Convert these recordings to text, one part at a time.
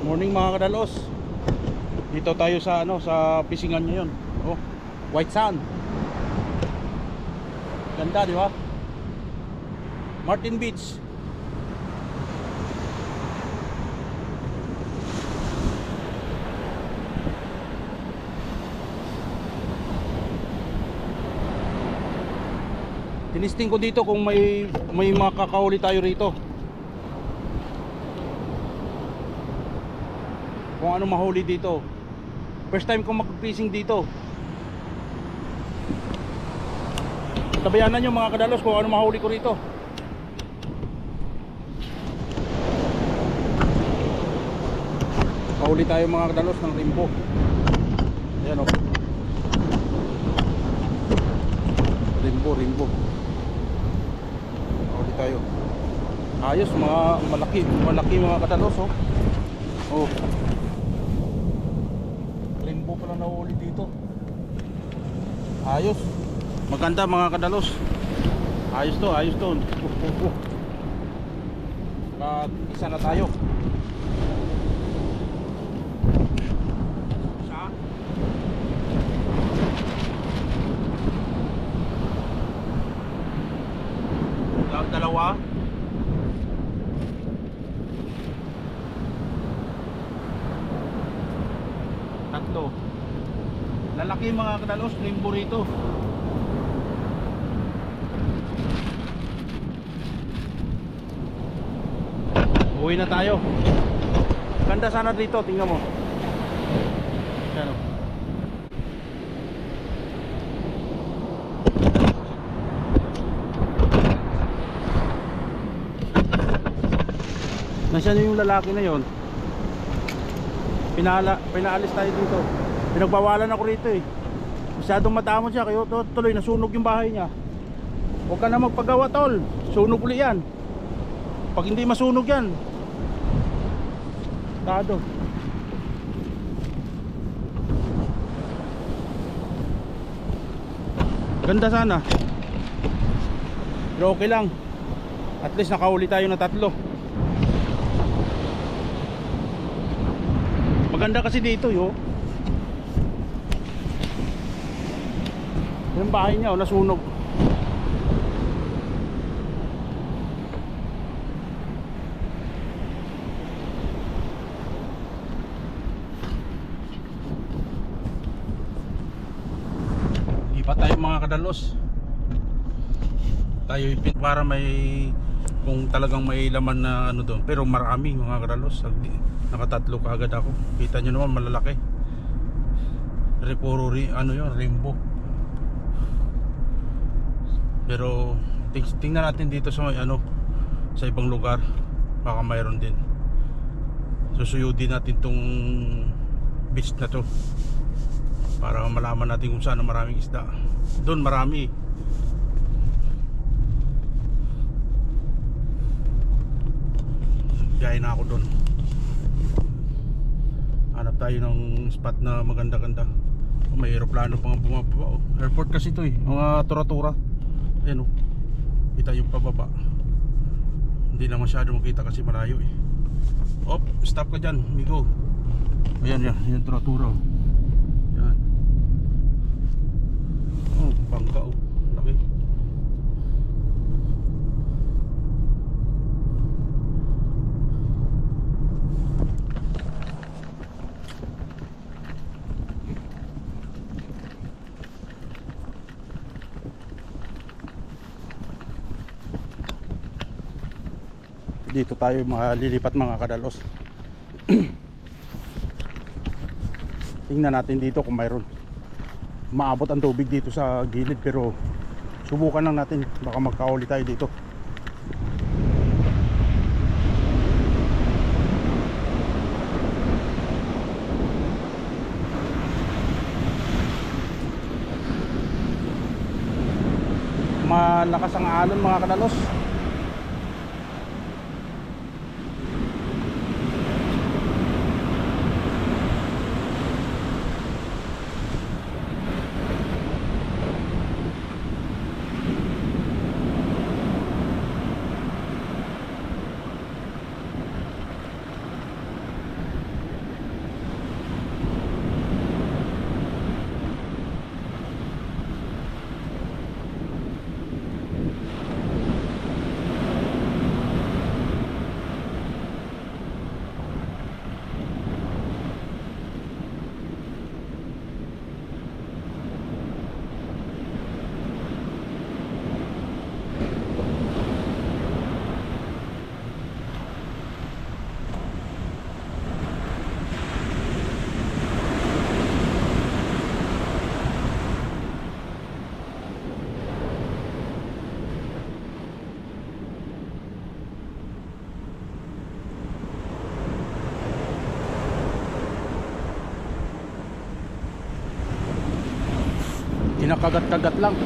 Morning mga kadalos. Dito tayo sa sa pisingan ngayon. Oh, White Sand. Ganda, di ba? Martin Beach. Tinisting ko dito kung may makakahuli tayo rito. Kung ano mahuli dito. First time kong mag-fishing dito. Tabayanan nyo mga kadalos kung ano mahuli ko rito. Mahuli tayo mga kadalos ng rimbo. Ayan o. Rimbo. Mahuli tayo. Ayos, mga malaki mga kadalos oh. Oh. Rimbo pala nahuli dito. Ayos. Maganda mga kadalos. Ayos to. Isa na tayo. Dalawa. Tatlo. Lalaki mga kadalos, limbo rito. Uwi na tayo. Ganda sana dito, tingnan mo. Yan o. Nasaan yung lalaki na yon? Pinaalis tayo dito. Pinagbawalan ako rito eh. Masyadong matamon siya, kaya tuloy nasunog yung bahay niya. Huwag ka na magpagawa tol. Sunog uli yan. Pag hindi masunog yan, tado. Ganda sana. Pero okay lang. At least nakahuli tayo ng tatlo. Maganda kasi dito yo. Yung bahay niya nasunog. Lipat tayo mga kadalos. Tayo para may kung talagang may laman na ano doon. Pero marami mga kadalos. Nakatatlo kaagad ako. Kita nyo naman malalaki. Puro rimbo. Pero tingnan natin dito sa may sa ibang lugar. Baka mayroon din. Susuyudin natin tong beach na to para malaman natin kung saan maraming isda. Doon marami. Gaya na ako doon. Hanap tayo ng spot na maganda-ganda. May aeroplano pang bumababa. Airport kasi ito eh. Mga tura-tura. Ayan o. Kita yung pababa. Hindi na masyado makita kasi malayo eh. Op, stop ka dyan, amigo. Ayan yan, yung tura-tura. Yan. Oh, bangka oh. Laki. Dito tayo lilipat mga kadalos. Tingnan natin dito kung mayroon. Maabot ang tubig dito sa gilid pero subukan lang natin, baka magkahuli tayo dito. Malakas ang alon mga kadalos. kagat-kagat lang.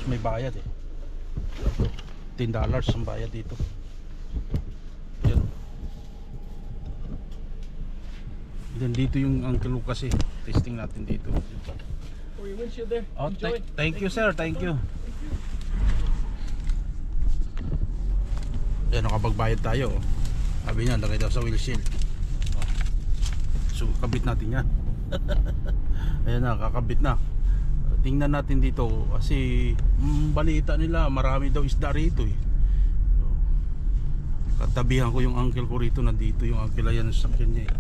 May bayad eh. $10 ang bayad dito. Yan. Then dito yung Uncle Lucas eh. Testing natin dito. For your windshield there. Oh, Enjoy. thank you sir, thank you. Yan, nakapagbayad tayo. Sabi niya, lagay daw sa windshield. So, kabit natin yan. Ayan na, kakabit na. Tingnan natin dito kasi balita nila marami daw isda rito eh. So, katabihan ko yung uncle ko rito, nandito yung uncle, ayan sa sakyan niya eh.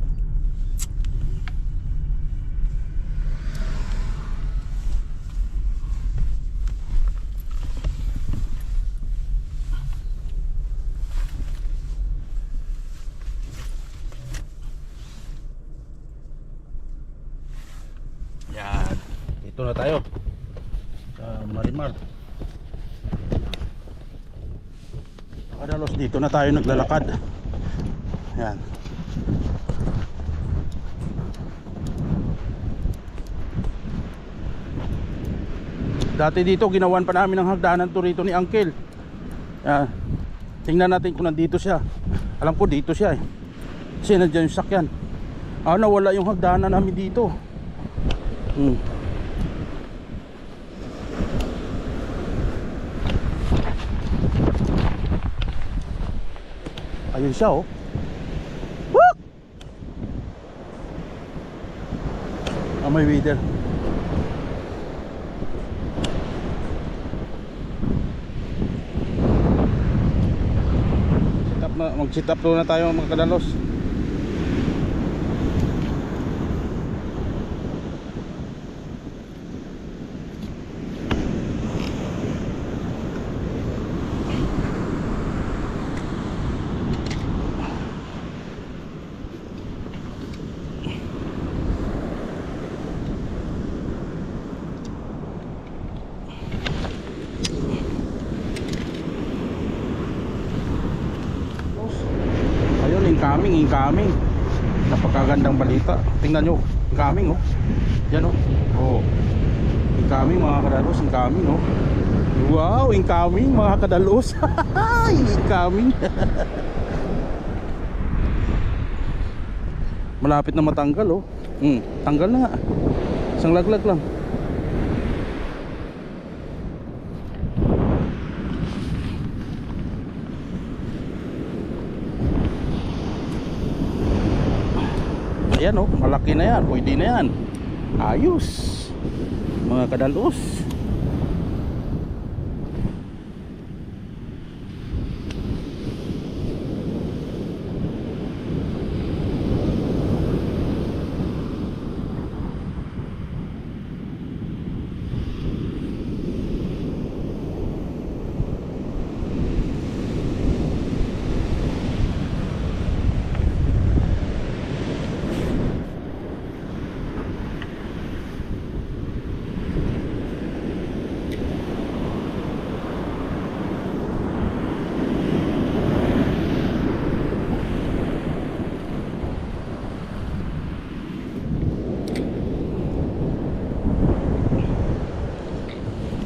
Yan, dito na tayo sa Marimar. Kadalos dito na tayo naglalakad. Yan. Dati dito ginawan pa namin ng hagdanan to rito ni Uncle. Yan. Tingnan natin kung nandito siya. Alam ko dito siya eh. Kasi nandiyan yung sakyan. Nawala yung hagdanan namin dito. Ayun siya oh. Woo! May waiter. Mag-sit up na tayo mga kadalos. incoming, incoming. Napakagandang balita. Tingnan nyo, incoming oh. Yan oh. Oh. Incoming mga kadalos, incoming oh. Wow, incoming mga kadalos. Incoming. Malapit na matanggal oh. Tanggal na nga. Isang laglag lang. Ayan oh, malaki na yan, pwede na yan. Ayos mga kadalos.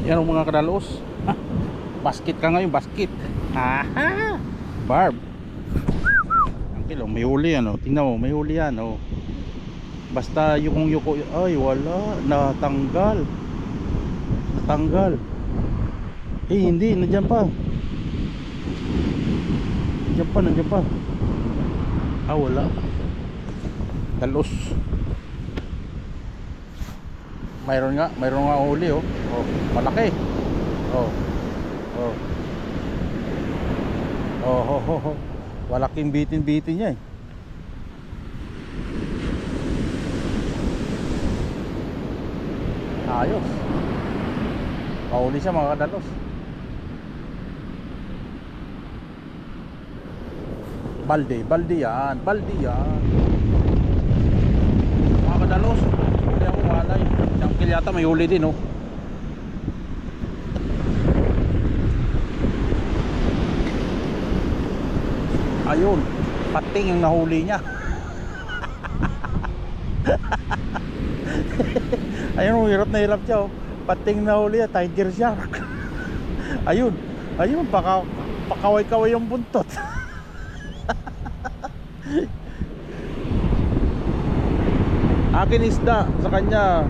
Yan ang mga kadalos. Basket ka ngayon, basket. Aha! Barb. Ang kilo, may huli yan oh. Tingnan mo, may huli yan oh. Basta yung yuko, ay wala, natanggal. Natanggal. Eh hindi, nandiyan pa. Nandiyan pa, nandiyan pa. Ah wala. Dalos. Mayroon nga huli oh. Oh, malaki. Oh. Oh. Oh, ho, ho, ho. Malaking bitin-bitin niya eh. Ayos. Kahuli siya mga kadalos. Balde yan, balde yan. Mga kadalos, huli ako walay. Yung yata may huli din oh. Ayun, pating yung nahuli niya. Ayun, hirap na hirap siya oh. Pating nahuli niya, tiger shark. Ayun, ayun, pakaway-kaway yung buntot. Akin isda sa kanya.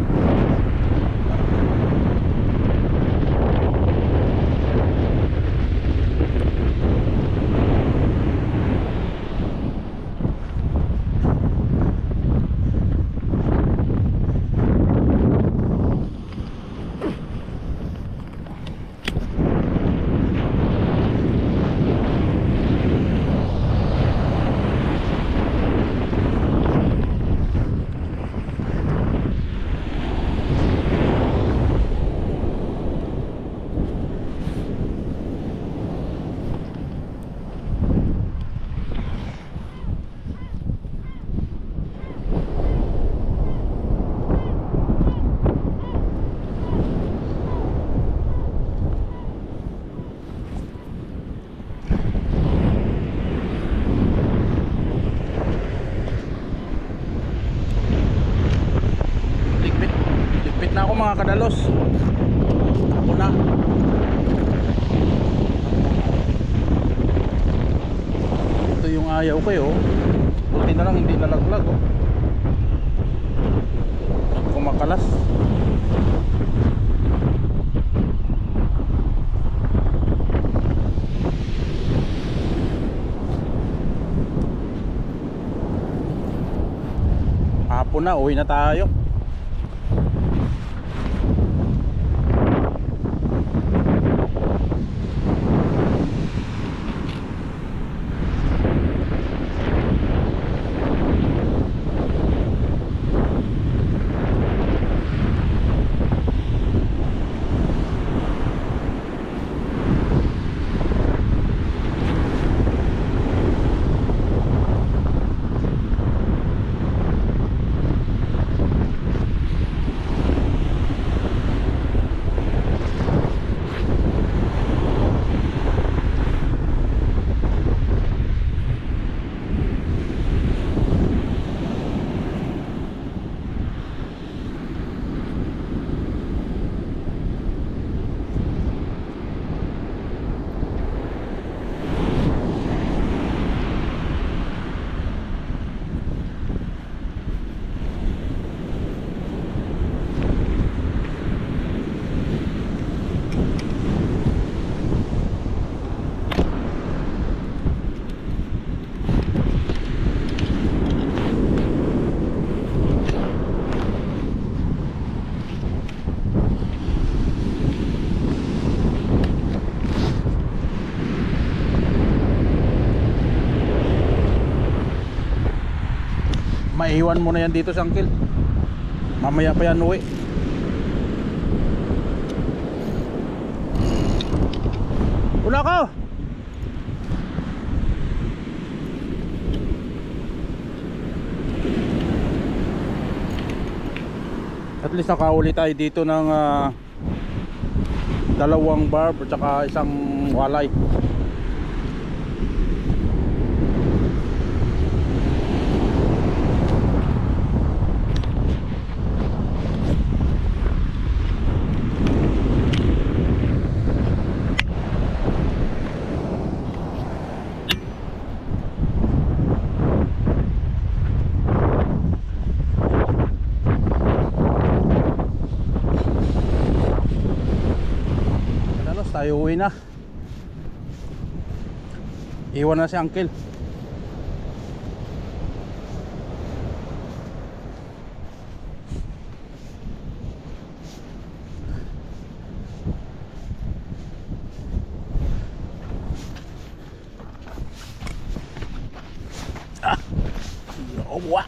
Na ako mga kadalos. Ako na. Ito yung ayaw kayo. Buti na lang hindi nalaglag oh. Kumakalas. Hapon na, uwi na tayo. maiwan mo na yan dito sa Uncle. Mamaya pa yan uwi. Una ka! At least nakauli tayo dito ng dalawang barb at saka isang walay. Tayo uwi na. Iwan na si Uncle. Ah. Oh, wow.